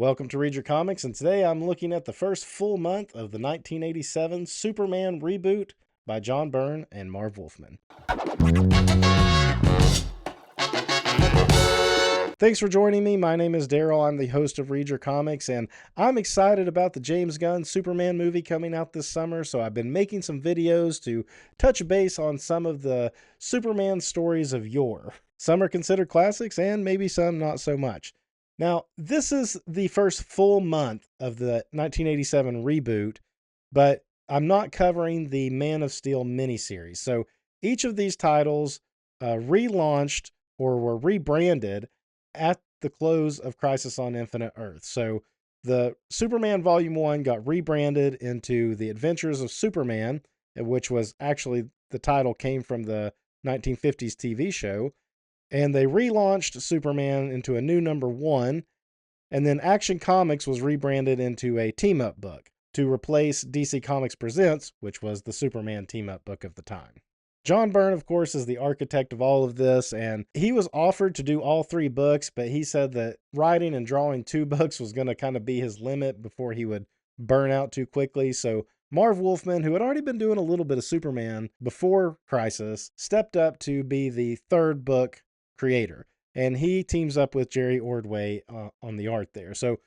Welcome to Read Your Comics, and today I'm looking at the first full month of the 1987 Superman reboot by John Byrne and Marv Wolfman. Thanks for joining me. My name is Daryl. I'm the host of Read Your Comics, and I'm excited about the James Gunn Superman movie coming out this summer, so I've been making some videos to touch base on some of the Superman stories of yore. Some are considered classics, and maybe some not so much. Now, this is the first full month of the 1987 reboot, but I'm not covering the Man of Steel miniseries. So each of these titles relaunched or were rebranded at the close of Crisis on Infinite Earth. So the Superman Volume 1 got rebranded into The Adventures of Superman, which was actually the title came from the 1950s TV show. And they relaunched Superman into a new number 1. And then Action Comics was rebranded into a team-up book to replace DC Comics Presents, which was the Superman team-up book of the time. John Byrne, of course, is the architect of all of this, and he was offered to do all 3 books, but he said that writing and drawing 2 books was going to kind of be his limit before he would burn out too quickly. So Marv Wolfman, who had already been doing a little bit of Superman before Crisis, stepped up to be the 3rd book creator, and he teams up with Jerry Ordway on the art there. So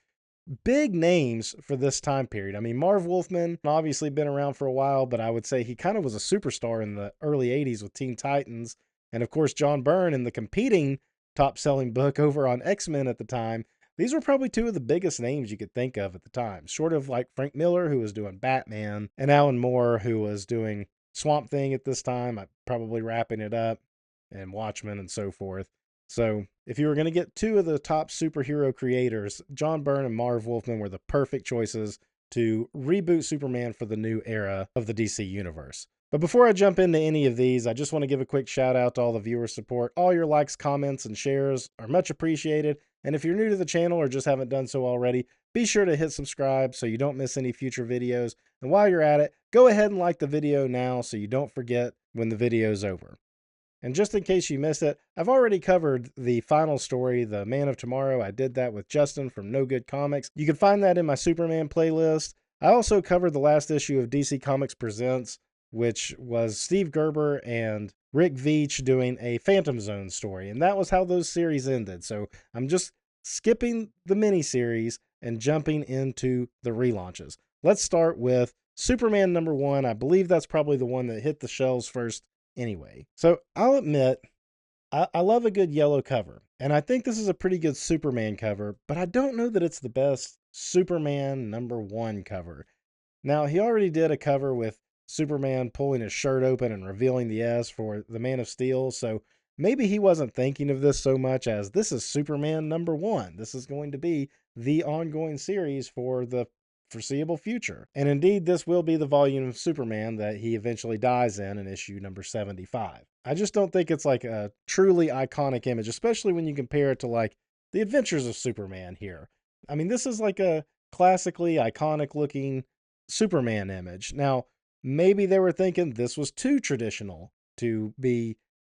big names for this time period. I mean, Marv Wolfman obviously been around for a while, but I would say he kind of was a superstar in the early 80s with Teen Titans. And of course, John Byrne in the competing top-selling book over on X-Men at the time. These were probably 2 of the biggest names you could think of at the time, short of like Frank Miller, who was doing Batman, and Alan Moore, who was doing Swamp Thing at this time, probably wrapping it up, and Watchmen and so forth. So if you were going to get 2 of the top superhero creators, John Byrne and Marv Wolfman were the perfect choices to reboot Superman for the new era of the DC universe. But before I jump into any of these, I just want to give a quick shout out to all the viewer support. All your likes, comments, and shares are much appreciated. And if you're new to the channel or just haven't done so already, be sure to hit subscribe so you don't miss any future videos. And while you're at it, go ahead and like the video now so you don't forget when the video's over. And just in case you missed it, I've already covered the final story, The Man of Tomorrow. I did that with Justin from No Good Comics. You can find that in my Superman playlist. I also covered the last issue of DC Comics Presents, which was Steve Gerber and Rick Veitch doing a Phantom Zone story. And that was how those series ended. So I'm just skipping the miniseries and jumping into the relaunches. Let's start with Superman number 1. I believe that's probably the one that hit the shelves first anyway. So I'll admit, I love a good yellow cover, and I think this is a pretty good Superman cover, but I don't know that it's the best Superman number 1 cover. Now, he already did a cover with Superman pulling his shirt open and revealing the S for the Man of Steel, so maybe he wasn't thinking of this so much as this is Superman number 1. This is going to be the ongoing series for the foreseeable future. And indeed, this will be the volume of Superman that he eventually dies in issue number 75. I just don't think it's like a truly iconic image, especially when you compare it to like the Adventures of Superman here. I mean, this is like a classically iconic looking Superman image. Now, maybe they were thinking this was too traditional to be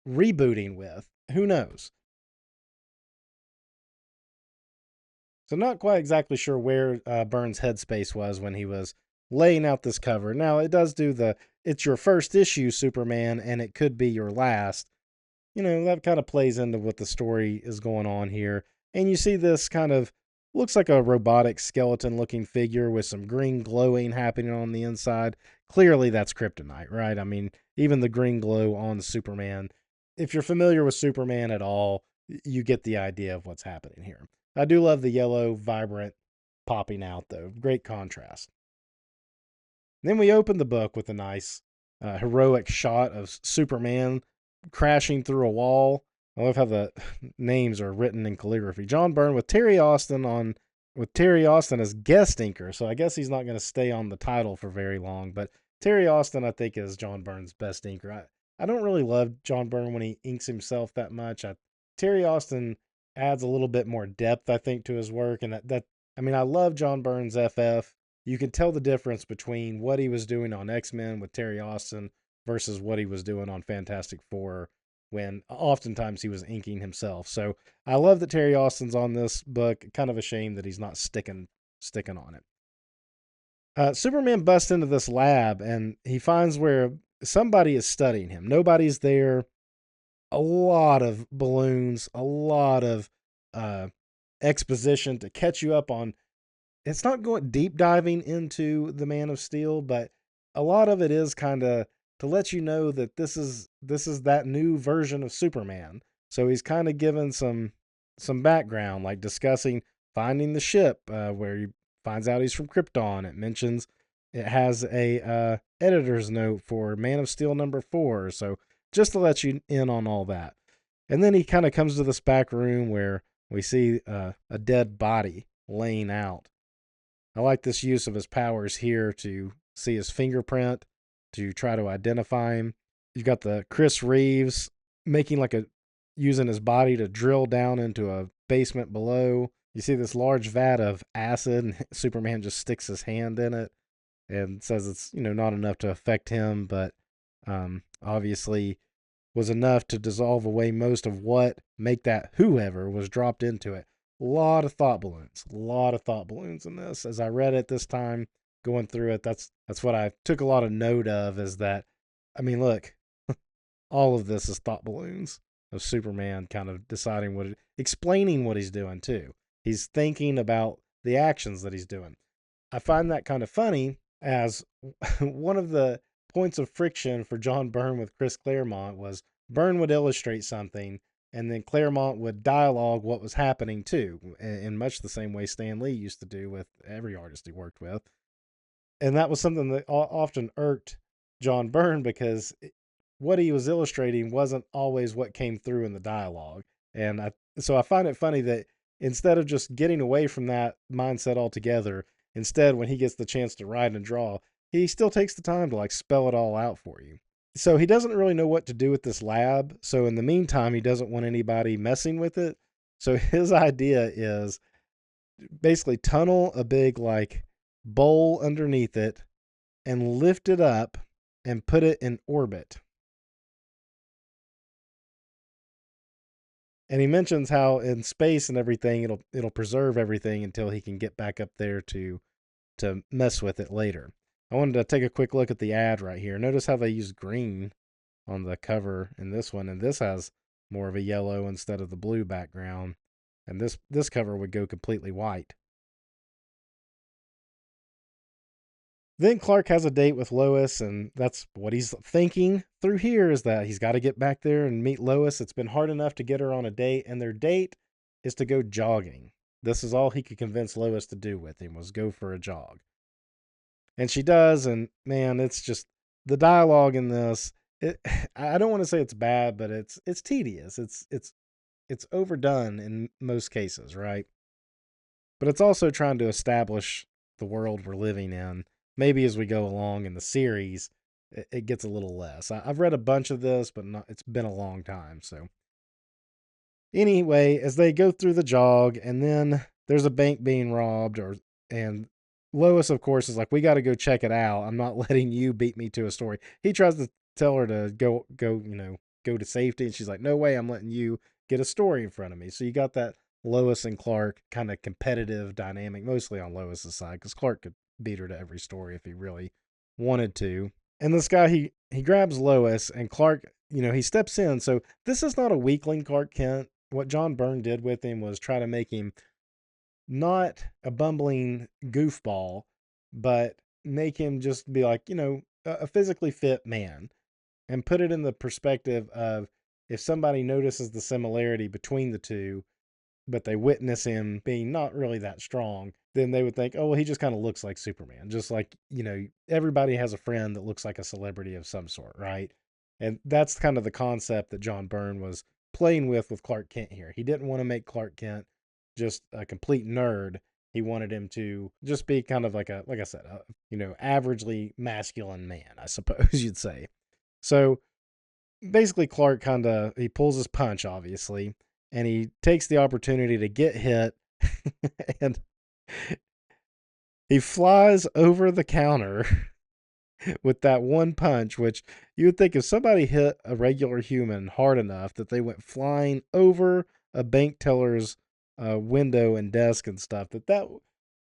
rebooting with. Who knows? So not quite exactly sure where Byrne's headspace was when he was laying out this cover. Now, it does do it's your first issue Superman, and it could be your last. You know, that kind of plays into what the story is going on here. And you see this kind of, looks like a robotic skeleton-looking figure with some green glowing happening on the inside. Clearly, that's kryptonite, right? I mean, even the green glow on Superman. If you're familiar with Superman at all, you get the idea of what's happening here. I do love the yellow, vibrant popping out, though. Great contrast. Then we open the book with a nice, heroic shot of Superman crashing through a wall. I love how the names are written in calligraphy. John Byrne with Terry Austin as guest inker. So I guess he's not going to stay on the title for very long. But Terry Austin, I think, is John Byrne's best inker. I don't really love John Byrne when he inks himself that much. Terry Austin adds a little bit more depth, I think, to his work. And I mean, I love John Byrne's FF. You can tell the difference between what he was doing on X-Men with Terry Austin versus what he was doing on Fantastic Four when oftentimes he was inking himself. So I love that Terry Austin's on this book. Kind of a shame that he's not sticking on it. Superman busts into this lab and he finds where somebody is studying him. Nobody's there. A lot of balloons, a lot of uh, exposition to catch you up on. It's not going deep diving into the Man of Steel, but a lot of it is kind of to let you know that this is that new version of Superman. So he's kind of given some background, like discussing finding the ship, where he finds out he's from Krypton. It mentions it has a editor's note for Man of Steel #4. So just to let you in on all that. And then he kind of comes to this back room where we see a dead body laying out. I like this use of his powers here to see his fingerprint, to try to identify him. You've got the Chris Reeves making using his body to drill down into a basement below. You see this large vat of acid, and Superman just sticks his hand in it and says it's not enough to affect him, but obviously was enough to dissolve away most of what make that whoever was dropped into it. A lot of thought balloons in this. As I read it this time, going through it, that's what I took a lot of note of. Is that, I mean, look, all of this is thought balloons of Superman kind of deciding explaining what he's doing too. He's thinking about the actions that he's doing. I find that kind of funny, as one of the points of friction for John Byrne with Chris Claremont was Byrne would illustrate something and then Claremont would dialogue what was happening too, in much the same way Stan Lee used to do with every artist he worked with. And that was something that often irked John Byrne, because what he was illustrating wasn't always what came through in the dialogue. And so I find it funny that instead of just getting away from that mindset altogether, instead, when he gets the chance to write and draw, he still takes the time to spell it all out for you. So he doesn't really know what to do with this lab. So in the meantime, he doesn't want anybody messing with it. So his idea is basically tunnel a big bowl underneath it and lift it up and put it in orbit. And he mentions how in space and everything, it'll preserve everything until he can get back up there to mess with it later. I wanted to take a quick look at the ad right here. Notice how they use green on the cover in this one, and this has more of a yellow instead of the blue background. And this cover would go completely white. Then Clark has a date with Lois, and that's what he's thinking through here, is that he's got to get back there and meet Lois. It's been hard enough to get her on a date, and their date is to go jogging. This is all he could convince Lois to do with him, was go for a jog. And she does, and man, it's just the dialogue in this. I don't want to say it's bad, but it's tedious. It's overdone in most cases, right? But it's also trying to establish the world we're living in. Maybe as we go along in the series, it gets a little less. I've read a bunch of this, but it's been a long time. So anyway, as they go through the jog, and then there's a bank being robbed, and Lois, of course, is like, we got to go check it out. I'm not letting you beat me to a story. He tries to tell her to go to safety, and she's like, no way, I'm letting you get a story in front of me. So you got that Lois and Clark kind of competitive dynamic, mostly on Lois's side, because Clark could beat her to every story if he really wanted to. And this guy, he grabs Lois, and Clark, he steps in. So this is not a weakling Clark Kent. What John Byrne did with him was try to make him not a bumbling goofball, but make him just be a physically fit man, and put it in the perspective of, if somebody notices the similarity between the two, but they witness him being not really that strong, then they would think, oh, well, he just kind of looks like Superman. Just like, everybody has a friend that looks like a celebrity of some sort, right? And that's kind of the concept that John Byrne was playing with Clark Kent here. He didn't want to make Clark Kent just a complete nerd. He wanted him to just be kind of like I said, averagely masculine man, I suppose you'd say. So basically, Clark he pulls his punch, obviously, and he takes the opportunity to get hit, and he flies over the counter with that one punch, which you would think if somebody hit a regular human hard enough that they went flying over a bank teller's window and desk and stuff, that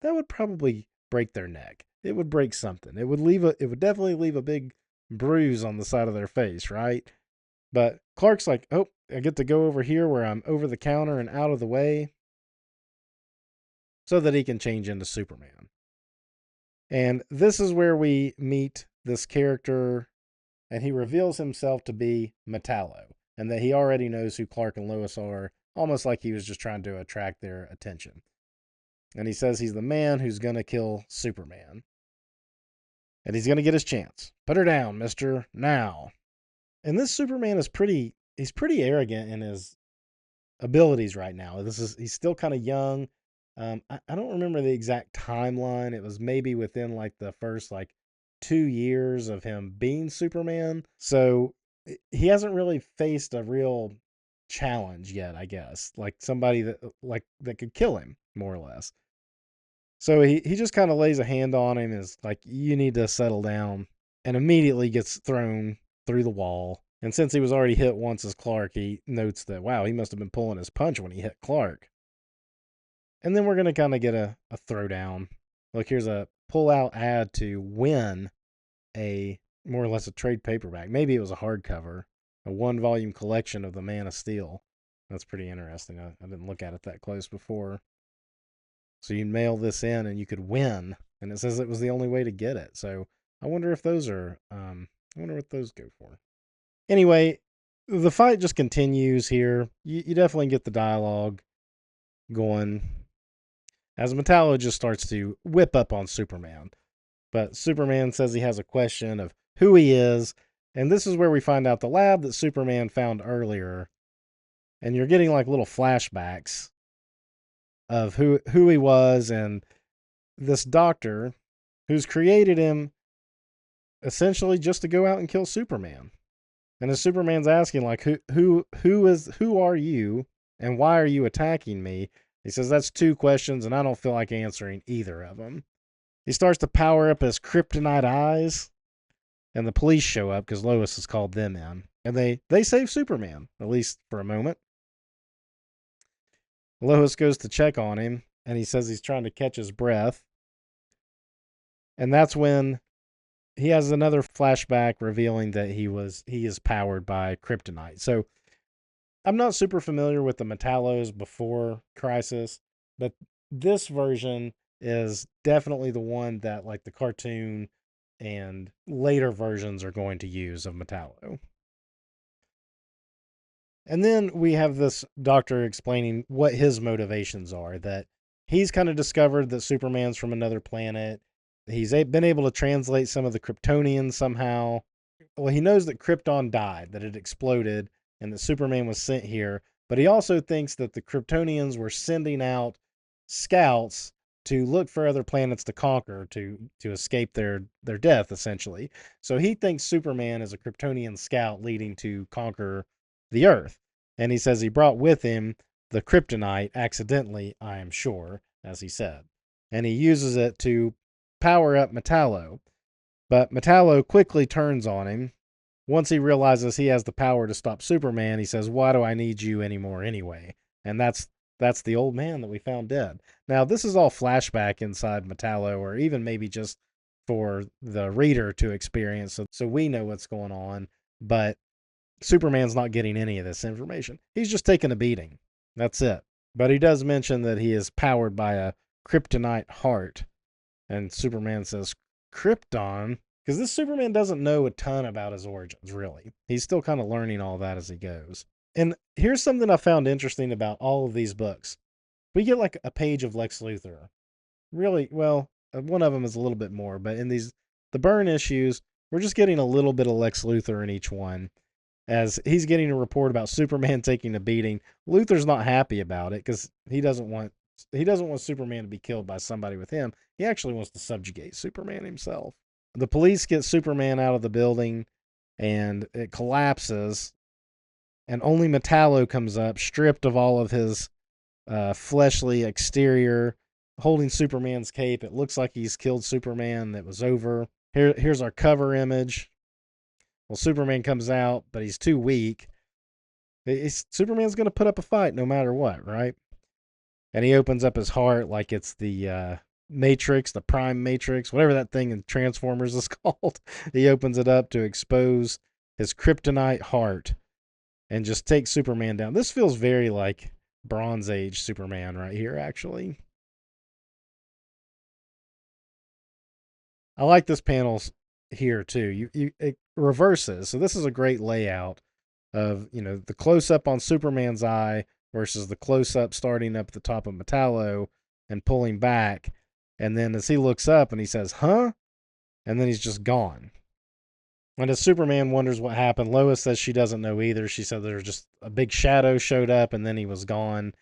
would probably break their neck. It would break something. It would definitely leave a big bruise on the side of their face, right? But Clark's like, oh, I get to go over here where I'm over the counter and out of the way so that he can change into Superman. And this is where we meet this character, and he reveals himself to be Metallo, and that he already knows who Clark and Lois are, almost like he was just trying to attract their attention. And he says he's the man who's going to kill Superman. And he's going to get his chance. Put her down, mister, now. And this Superman is he's pretty arrogant in his abilities right now. He's still kind of young. I don't remember the exact timeline. It was maybe within like the first like 2 years of him being Superman. So he hasn't really faced a real challenge yet, I guess. Like somebody that could kill him, more or less. So he just kind of lays a hand on him, is like, you need to settle down, and immediately gets thrown through the wall. And since he was already hit once as Clark, he notes that, wow, he must have been pulling his punch when he hit Clark. And then we're going to kind of get a throwdown. Look, here's a pull-out ad to win a, more or less, a trade paperback. Maybe it was a hardcover, a 1-volume collection of the Man of Steel. That's pretty interesting. I didn't look at it that close before. So you mail this in and you could win. And it says it was the only way to get it. So I wonder if those are, I wonder what those go for. Anyway, the fight just continues here. You definitely get the dialogue going as Metallo just starts to whip up on Superman. But Superman says he has a question of who he is. And this is where we find out the lab that Superman found earlier. And you're getting like little flashbacks of who he was, and this doctor who's created him essentially just to go out and kill Superman. And as Superman's asking, like, who are you and why are you attacking me? He says, that's 2 questions and I don't feel like answering either of them. He starts to power up his kryptonite eyes, and the police show up because Lois has called them in. And they save Superman, at least for a moment. Lois goes to check on him, and he says he's trying to catch his breath. And that's when he has another flashback revealing that he is powered by kryptonite. So I'm not super familiar with the Metallos before Crisis, but this version is definitely the one that like the cartoon and later versions are going to use of Metallo. And then we have this doctor explaining what his motivations are, that he's kind of discovered that Superman's from another planet. He's been able to translate some of the Kryptonians somehow. Well, he knows that Krypton died, that it exploded, and that Superman was sent here. But he also thinks that the Kryptonians were sending out scouts to look for other planets to conquer, to escape their death, essentially. So he thinks Superman is a Kryptonian scout leading to conquer the Earth. And he says he brought with him the kryptonite accidentally, I am sure, as he said. And he uses it to power up Metallo. But Metallo quickly turns on him. Once he realizes he has the power to stop Superman, he says, why do I need you anymore anyway? And that's the old man that we found dead. Now, this is all flashback inside Metallo, or even maybe just for the reader to experience, so we know what's going on. But Superman's not getting any of this information. He's just taking a beating. That's it. But he does mention that he is powered by a kryptonite heart. And Superman says, Krypton? Because this Superman doesn't know a ton about his origins, really. He's still kind of learning all that as he goes. And here's something I found interesting about all of these books. We get like a page of Lex Luthor. Really, well, one of them is a little bit more, but in the Byrne issues, we're just getting a little bit of Lex Luthor in each one. As he's getting a report about Superman taking a beating. Luthor's not happy about it because he doesn't want Superman to be killed by somebody with him. He actually wants to subjugate Superman himself. The police get Superman out of the building, and it collapses, and only Metallo comes up, stripped of all of his fleshly exterior, holding Superman's cape. It looks like he's killed Superman. It was over. Here's our cover image. Well, Superman comes out, but he's too weak. Superman's going to put up a fight no matter what, right? And he opens up his heart like it's the Matrix, the Prime Matrix, whatever that thing in Transformers is called. He opens it up to expose his kryptonite heart and just take Superman down. This feels very like Bronze Age Superman right here, actually. I like this panel here too. It reverses. So this is a great layout of, the close up on Superman's eye versus the close up starting up at the top of Metallo and pulling back. And then as he looks up and he says, "Huh?" And then he's just gone. And as Superman wonders what happened, Lois says she doesn't know either. She said there was just a big shadow showed up and then he was gone.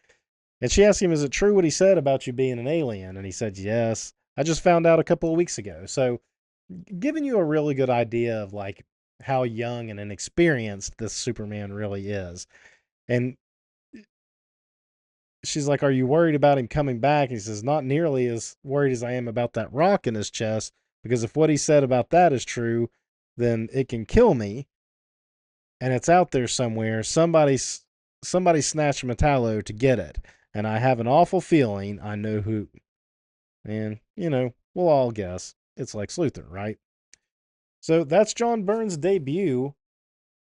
And she asked him, "Is it true what he said about you being an alien?" And he said, "Yes. I just found out a couple of weeks ago." So giving you a really good idea of like how young and inexperienced this Superman really is. And she's like, "Are you worried about him coming back?" And he says, "Not nearly as worried as I am about that rock in his chest, because if what he said about that is true, then it can kill me. And it's out there somewhere. Somebody snatched Metallo to get it. And I have an awful feeling I know who." And, we'll all guess. It's Lex Luthor, right? So that's John Byrne's debut.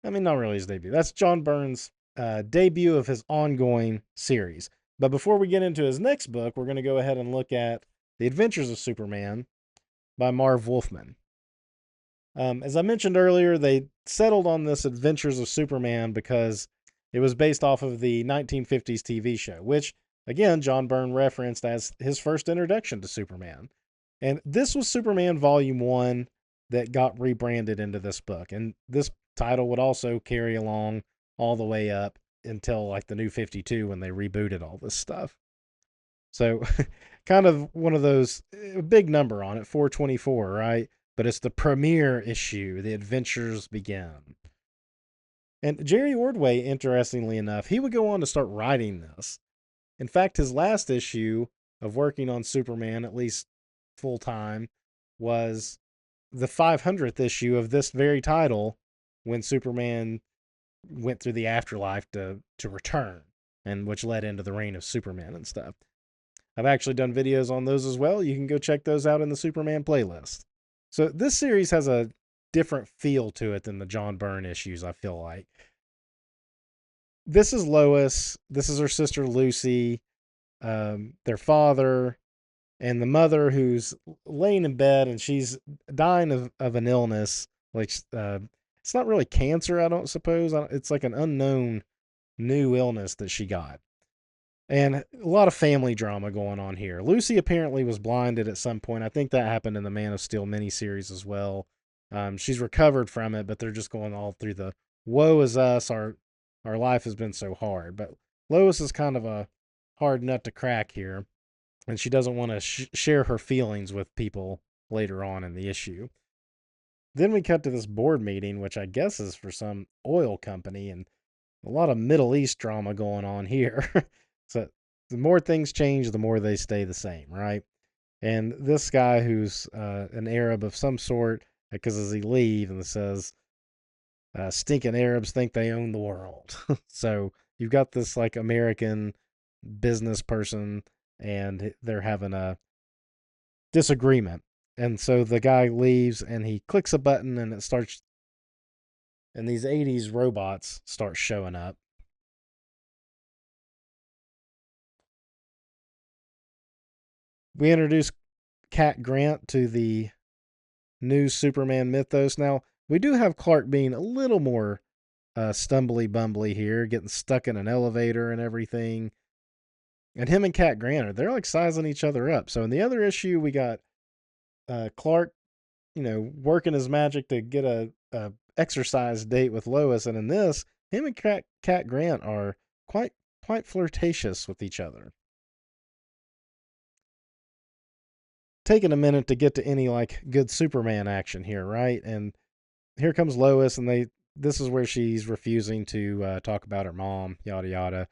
I mean, not really his debut. That's John Byrne's debut of his ongoing series. But before we get into his next book, we're going to go ahead and look at The Adventures of Superman by Marv Wolfman. As I mentioned earlier, they settled on this Adventures of Superman because it was based off of the 1950s TV show, which, again, John Byrne referenced as his first introduction to Superman. And this was Superman Volume 1 that got rebranded into this book. And this title would also carry along all the way up until like the New 52 when they rebooted all this stuff. So kind of one of those, a big number on it, 424, right? But it's the premiere issue. The adventures begin. And Jerry Ordway, interestingly enough, he would go on to start writing this. In fact, his last issue of working on Superman, at least full time, was the 500th issue of this very title when Superman went through the afterlife to return, and which led into the reign of Superman and stuff. I've actually done videos on those as well. You can go check those out in the Superman playlist. So this series has a different feel to it than the John Byrne issues, I feel like. This is Lois. This is her sister Lucy, their father, and the mother who's laying in bed and she's dying of an illness. Like, it's not really cancer, I don't suppose. It's like an unknown new illness that she got. And a lot of family drama going on here. Lucy apparently was blinded at some point. I think that happened in the Man of Steel miniseries as well. She's recovered from it, but they're just going all through the woe is us. Our life has been so hard. But Lois is kind of a hard nut to crack here, and she doesn't want to share her feelings with people later on in the issue. Then we cut to this board meeting, which I guess is for some oil company, and a lot of Middle East drama going on here. So the more things change, the more they stay the same, right? And this guy who's an Arab of some sort, because as he leaves and it says, stinking Arabs think they own the world. So you've got this like American business person and they're having a disagreement. And so the guy leaves and he clicks a button and it starts, and these 80s robots start showing up. We introduce Cat Grant to the new Superman mythos. Now, we do have Clark being a little more stumbly bumbly here, getting stuck in an elevator and everything. And him and Cat Grant, they're like sizing each other up. So in the other issue, we got Clark, working his magic to get a exercise date with Lois. And in this, him and Cat Grant are quite flirtatious with each other. Taking a minute to get to any like good Superman action here, right? And here comes Lois, and this is where she's refusing to talk about her mom, yada yada.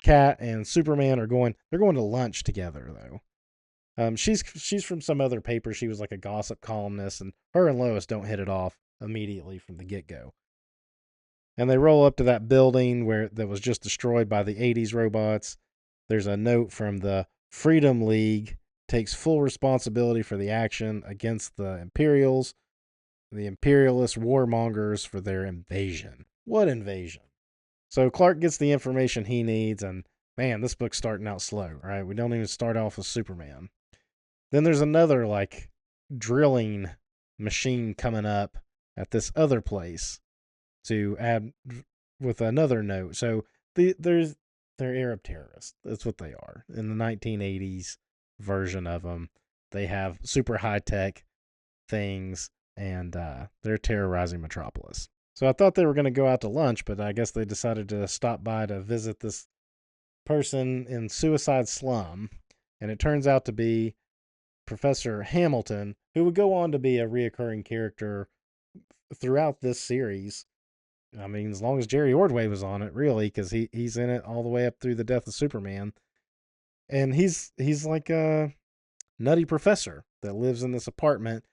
Cat and Superman they're going to lunch together though. She's from some other paper. She was like a gossip columnist, and her and Lois don't hit it off immediately from the get-go. And they roll up to that building that was just destroyed by the 80s robots. There's a note from the Freedom League, takes full responsibility for the action against the Imperials, the imperialist warmongers for their invasion. What invasion? So Clark gets the information he needs, and man, this book's starting out slow, right? We don't even start off with Superman. Then there's another like drilling machine coming up at this other place to add with another note. So they're Arab terrorists. That's what they are. In the 1980s version of them, they have super high tech things, and they're terrorizing Metropolis. So I thought they were going to go out to lunch, but I guess they decided to stop by to visit this person in Suicide Slum, and it turns out to be Professor Hamilton, who would go on to be a reoccurring character throughout this series. I mean, as long as Jerry Ordway was on it, really, because he's in it all the way up through the death of Superman, and he's like a nutty professor that lives in this apartment,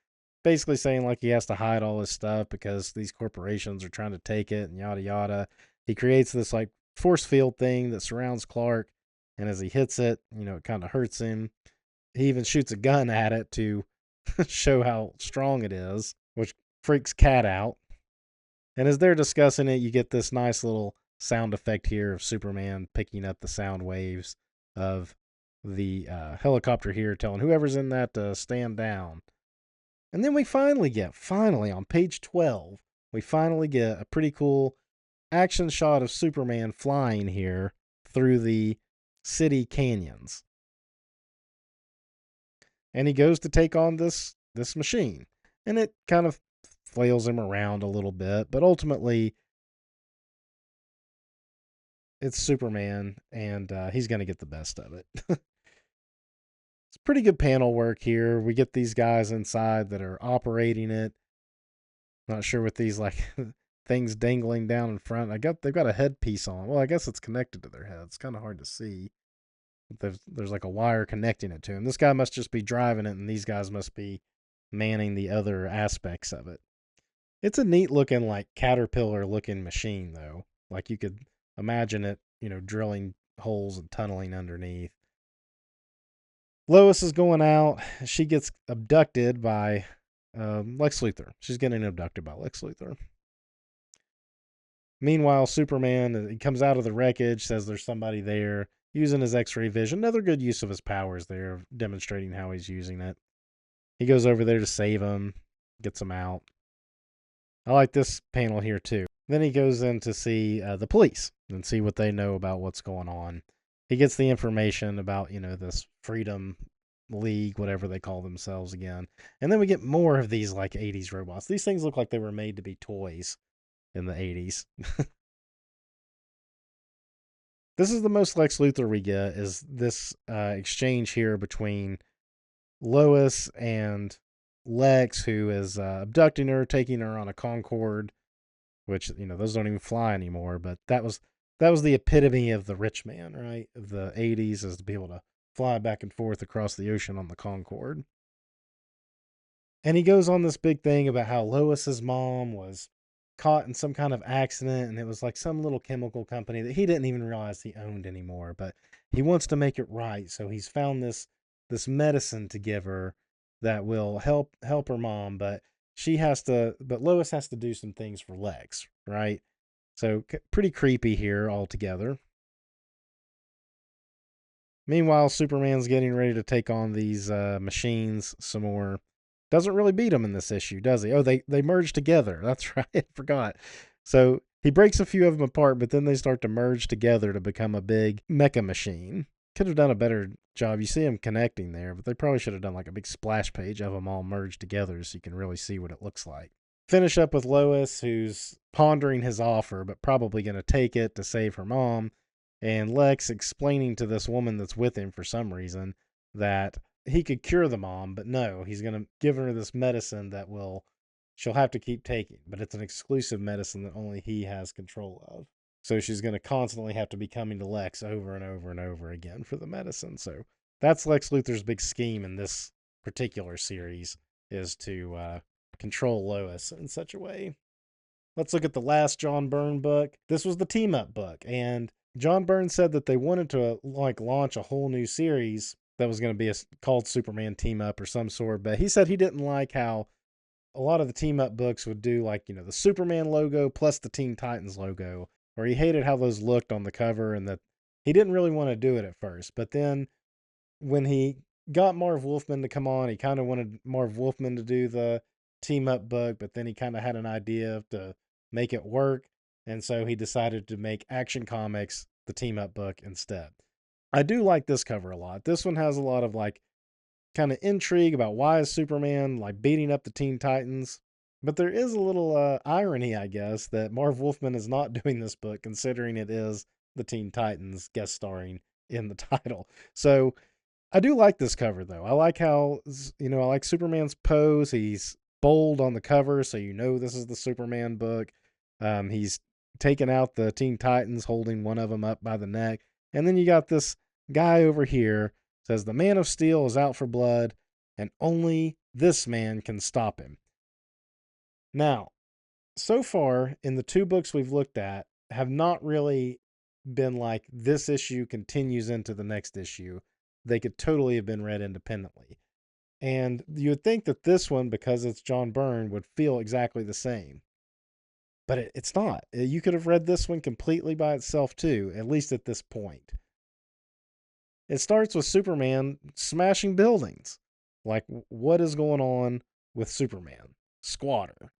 basically saying like he has to hide all his stuff because these corporations are trying to take it and yada yada. He creates this like force field thing that surrounds Clark, and as he hits it, it kind of hurts him. He even shoots a gun at it to show how strong it is, which freaks Cat out. And as they're discussing it, you get this nice little sound effect here of Superman picking up the sound waves of the helicopter here telling whoever's in that to stand down. And then we finally on page 12, we finally get a pretty cool action shot of Superman flying here through the city canyons. And he goes to take on this machine. And it kind of flails him around a little bit, but ultimately it's Superman, and he's going to get the best of it. It's pretty good panel work here. We get these guys inside that are operating it. Not sure what these like things dangling down in front. They've got a headpiece on. Well, I guess it's connected to their head. It's kind of hard to see. There's like a wire connecting it to him. This guy must just be driving it, and these guys must be manning the other aspects of it. It's a neat looking, like caterpillar looking machine, though. Like you could imagine it, drilling holes and tunneling underneath. Lois is going out. She gets abducted by Lex Luthor. She's getting abducted by Lex Luthor. Meanwhile, Superman, he comes out of the wreckage, says there's somebody there, using his X-ray vision. Another good use of his powers there, demonstrating how he's using it. He goes over there to save him, gets him out. I like this panel here, too. Then he goes in to see the police and see what they know about what's going on. He gets the information about, this Freedom League, whatever they call themselves again. And then we get more of these, like, 80s robots. These things look like they were made to be toys in the 80s. This is the most Lex Luthor we get, is this exchange here between Lois and Lex, who is abducting her, taking her on a Concorde, which, those don't even fly anymore. But that was the epitome of the rich man, right? Of the 80s, is to be able to fly back and forth across the ocean on the Concorde. And he goes on this big thing about how Lois's mom was caught in some kind of accident, and it was like some little chemical company that he didn't even realize he owned anymore, but he wants to make it right. So he's found this medicine to give her that will help her mom, but Lois has to do some things for Lex, right? So pretty creepy here altogether. Meanwhile, Superman's getting ready to take on these machines some more. Doesn't really beat them in this issue, does he? Oh, they merge together. That's right. I forgot. So he breaks a few of them apart, but then they start to merge together to become a big mecha machine. Could have done a better job. You see them connecting there, but they probably should have done like a big splash page of them all merged together so you can really see what it looks like. Finish up with Lois, who's pondering his offer, but probably going to take it to save her mom. And Lex explaining to this woman that's with him for some reason that he could cure the mom, but no, he's going to give her this medicine that she'll have to keep taking, but it's an exclusive medicine that only he has control of. So she's going to constantly have to be coming to Lex over and over and over again for the medicine. So That's Lex Luthor's big scheme in this particular series, is to control Lois in such a way. Let's look at the last John Byrne book. This was the team up book, and John Byrne said that they wanted to launch a whole new series that was going to be called Superman Team Up or some sort, but he said he didn't like how a lot of the team up books would do the Superman logo plus the Teen Titans logo, or he hated how those looked on the cover, and that he didn't really want to do it at first. But then when he got Marv Wolfman to come on, he kind of wanted Marv Wolfman to do the team up book, but then he kind of had an idea to make it work. And so he decided to make Action Comics the team up book instead. I do like this cover a lot. This one has a lot of kind of intrigue about why is Superman beating up the Teen Titans. But there is a little irony, I guess, that Marv Wolfman is not doing this book, considering it is the Teen Titans guest starring in the title. So I do like this cover, though. I like how, I like Superman's pose. He's bold on the cover, so this is the Superman book. He's taking out the Teen Titans, holding one of them up by the neck. And then you got this guy over here, says the Man of Steel is out for blood, and only this man can stop him. Now, so far, in the two books we've looked at, have not really been this issue continues into the next issue. They could totally have been read independently. And you would think that this one, because it's John Byrne, would feel exactly the same. But it's not. You could have read this one completely by itself too, at least at this point. It starts with Superman smashing buildings. What is going on with Superman? Squatter.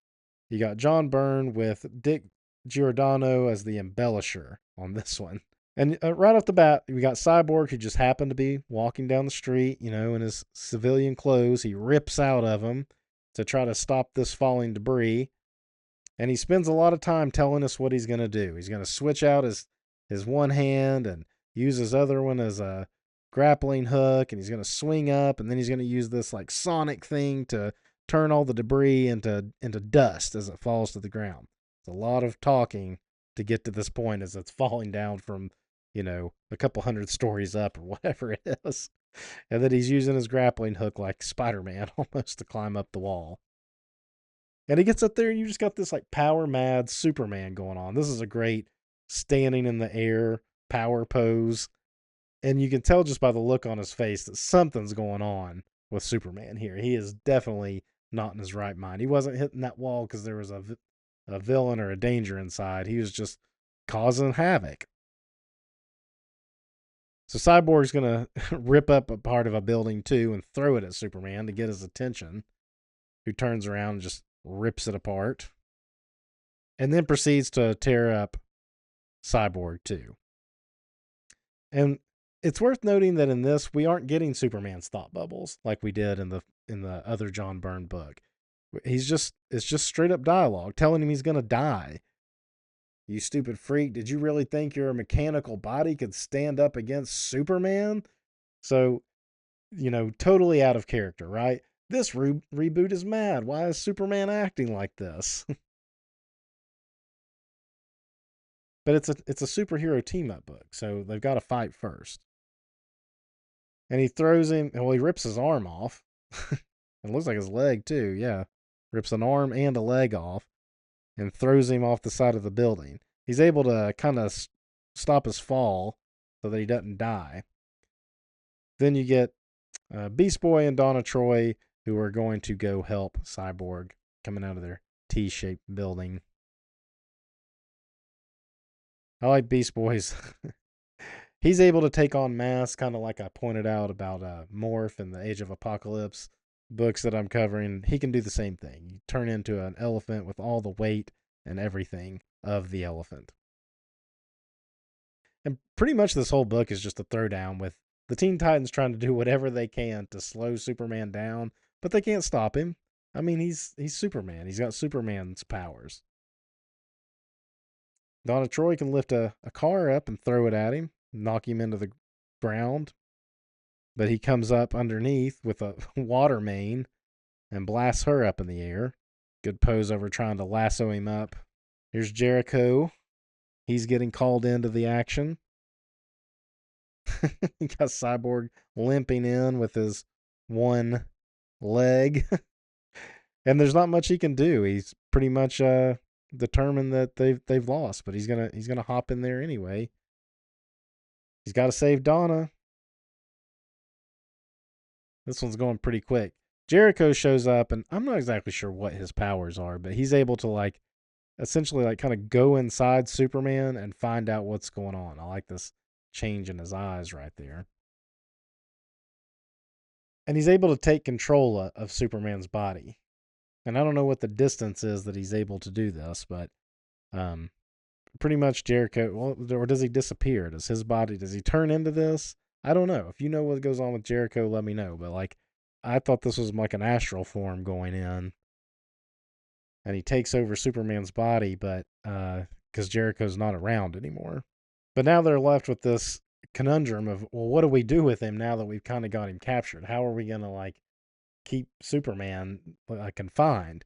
You got John Byrne with Dick Giordano as the embellisher on this one. And right off the bat, we got Cyborg, who just happened to be walking down the street, in his civilian clothes. He rips out of him to try to stop this falling debris. And he spends a lot of time telling us what he's going to do. He's going to switch out his one hand and use his other one as a grappling hook. And he's going to swing up. And then he's going to use this sonic thing to turn all the debris into dust as it falls to the ground. It's a lot of talking to get to this point as it's falling down from, a couple hundred stories up or whatever it is. And then he's using his grappling hook like Spider-Man almost to climb up the wall. And he gets up there and you just got this power mad Superman going on. This is a great standing in the air power pose. And you can tell just by the look on his face that something's going on with Superman here. He is definitely not in his right mind. He wasn't hitting that wall because there was a villain or a danger inside. He was just causing havoc. So Cyborg's going to rip up a part of a building too and throw it at Superman to get his attention, who turns around and just rips it apart. And then proceeds to tear up Cyborg too. And it's worth noting that in this, we aren't getting Superman's thought bubbles like we did in the other John Byrne book. It's just straight up dialogue telling him he's going to die. You stupid freak. Did you really think your mechanical body could stand up against Superman? So, totally out of character, right? This reboot is mad. Why is Superman acting like this? But it's a superhero team-up book, so they've got to fight first. And he throws him, he rips his arm off. It looks like his leg too, yeah. Rips an arm and a leg off and throws him off the side of the building. He's able to kind of stop his fall so that he doesn't die. Then you get Beast Boy and Donna Troy, who are going to go help Cyborg coming out of their T-shaped building. I like Beast Boy's. He's able to take on masks, kind of like I pointed out about Morph and the Age of Apocalypse books that I'm covering. He can do the same thing. You turn into an elephant with all the weight and everything of the elephant. And pretty much this whole book is just a throwdown with the Teen Titans trying to do whatever they can to slow Superman down, but they can't stop him. I mean, he's Superman. He's got Superman's powers. Donna Troy can lift a car up and throw it at him, knock him into the ground. But he comes up underneath with a water main and blasts her up in the air. Good pose over trying to lasso him up. Here's Jericho. He's getting called into the action. He got Cyborg limping in with his one leg, and there's not much he can do. He's pretty much determined that they've lost, but he's gonna hop in there anyway. He's got to save Donna. This one's going pretty quick. Jericho shows up, and I'm not exactly sure what his powers are, but he's able to like essentially like kind of go inside Superman and find out what's going on. I like this change in his eyes right there. And he's able to take control of Superman's body. And I don't know what the distance is that he's able to do this, but um, pretty much Jericho. Well, or does he disappear? Does his body? Does he turn into this? I don't know. If you know what goes on with Jericho, let me know. But like, I thought this was like an astral form going in, and he takes over Superman's body, but because Jericho's not around anymore. But now they're left with this conundrum of, well, what do we do with him now that we've kind of got him captured? How are we gonna like keep Superman confined?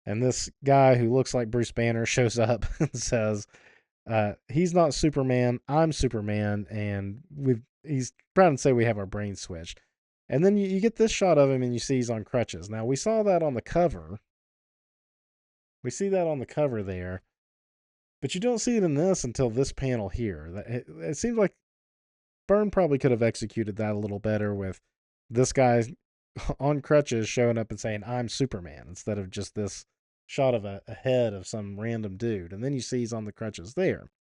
And this guy who looks like Bruce Banner shows up and says, he's not Superman, I'm Superman, and he's trying to say we have our brains switched. And then you get this shot of him and you see he's on crutches. Now, we saw that on the cover. We see that on the cover there, but you don't see it in this until this panel here. It seems like Byrne probably could have executed that a little better with this guy on crutches showing up and saying, I'm Superman, instead of just this shot of a head of some random dude. And then you see he's on the crutches there.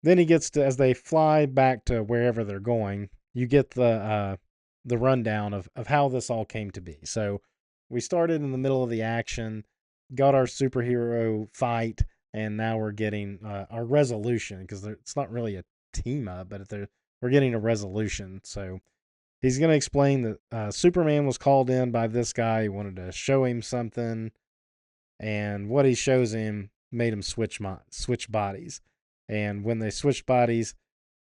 Then he gets to, as they fly back to wherever they're going, you get the rundown of how this all came to be. So we started in the middle of the action, got our superhero fight, and now we're getting our resolution, because it's not really a team up, but we're getting a resolution. So he's going to explain that Superman was called in by this guy. He wanted to show him something, and what he shows him made him switch bodies. And when they switched bodies,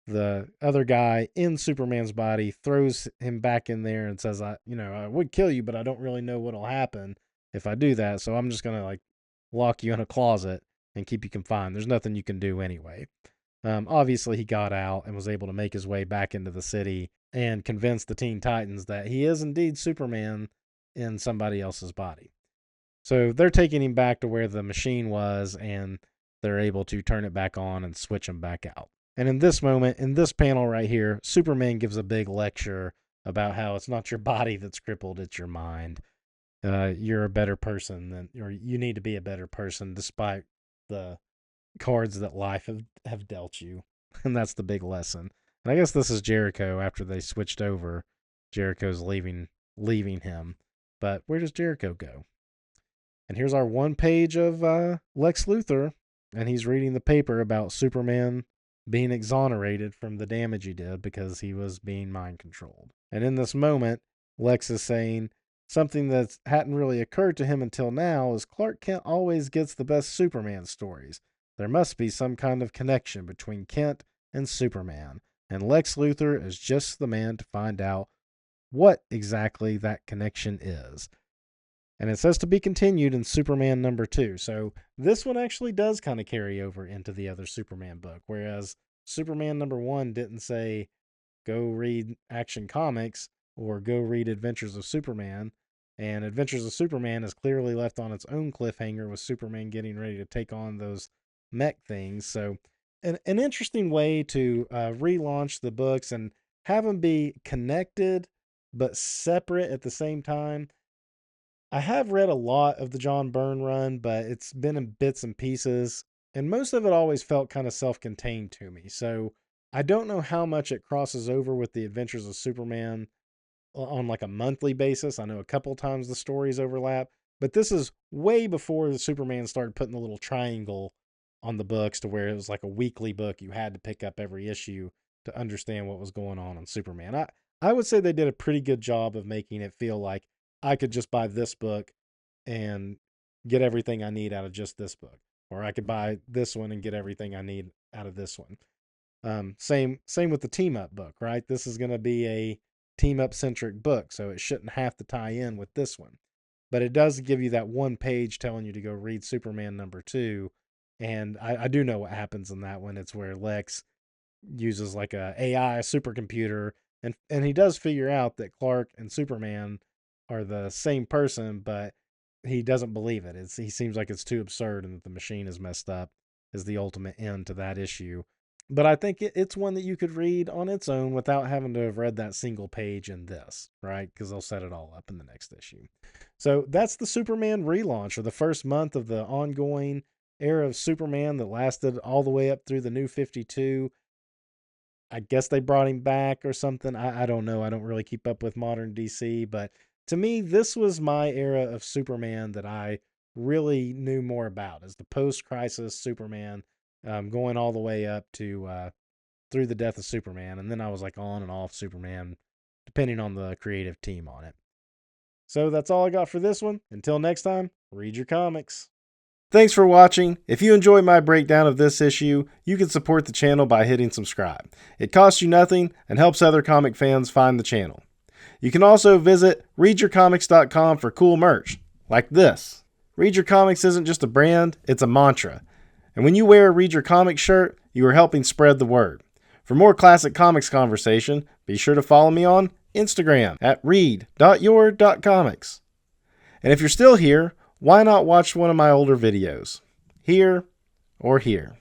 the other guy in Superman's body throws him back in there and says, I would kill you, but I don't really know what'll happen if I do that. So I'm just going to like lock you in a closet and keep you confined. There's nothing you can do anyway. Obviously he got out and was able to make his way back into the city and convince the Teen Titans that he is indeed Superman in somebody else's body. So they're taking him back to where the machine was, and they're able to turn it back on and switch him back out. And in this moment, in this panel right here, Superman gives a big lecture about how it's not your body that's crippled, it's your mind. You're a better person or you need to be a better person despite the cards that life have dealt you. And that's the big lesson. And I guess this is Jericho after they switched over. Jericho's leaving him. But where does Jericho go? And here's our one page of Lex Luthor, and he's reading the paper about Superman being exonerated from the damage he did because he was being mind controlled. And in this moment, Lex is saying something that hadn't really occurred to him until now is Clark Kent always gets the best Superman stories. There must be some kind of connection between Kent and Superman, and Lex Luthor is just the man to find out what exactly that connection is. And it says to be continued in Superman #2. So this one actually does kind of carry over into the other Superman book, whereas Superman #1 didn't say go read Action Comics or go read Adventures of Superman. And Adventures of Superman is clearly left on its own cliffhanger with Superman getting ready to take on those mech things. So an interesting way to relaunch the books and have them be connected but separate at the same time. I have read a lot of the John Byrne run, but it's been in bits and pieces, and most of it always felt kind of self-contained to me. So I don't know how much it crosses over with the Adventures of Superman on like a monthly basis. I know a couple times the stories overlap, but this is way before the Superman started putting the little triangle on the books to where it was like a weekly book. You had to pick up every issue to understand what was going on Superman. I would say they did a pretty good job of making it feel like I could just buy this book and get everything I need out of just this book, or I could buy this one and get everything I need out of this one. Same with the team up book, right? This is going to be a team up centric book, so it shouldn't have to tie in with this one. But it does give you that one page telling you to go read Superman #2. And I do know what happens in that one. It's where Lex uses like a AI supercomputer, and he does figure out that Clark and Superman are the same person, but he doesn't believe it. He seems like it's too absurd and that the machine is messed up is the ultimate end to that issue. But I think it's one that you could read on its own without having to have read that single page in this, right? Because they'll set it all up in the next issue. So that's the Superman relaunch, or the first month of the ongoing era of Superman that lasted all the way up through the New 52. I guess they brought him back or something. I don't know. I don't really keep up with modern DC, but to me, this was my era of Superman that I really knew more about, as the post-crisis Superman, going all the way up to through the death of Superman, and then I was like on and off Superman, depending on the creative team on it. So that's all I got for this one. Until next time, read your comics. Thanks for watching. If you enjoyed my breakdown of this issue, you can support the channel by hitting subscribe. It costs you nothing and helps other comic fans find the channel. You can also visit readyourcomics.com for cool merch, like this. Read Your Comics isn't just a brand, it's a mantra. And when you wear a Read Your Comics shirt, you are helping spread the word. For more classic comics conversation, be sure to follow me on Instagram at read.your.comics. And if you're still here, why not watch one of my older videos? Here or here.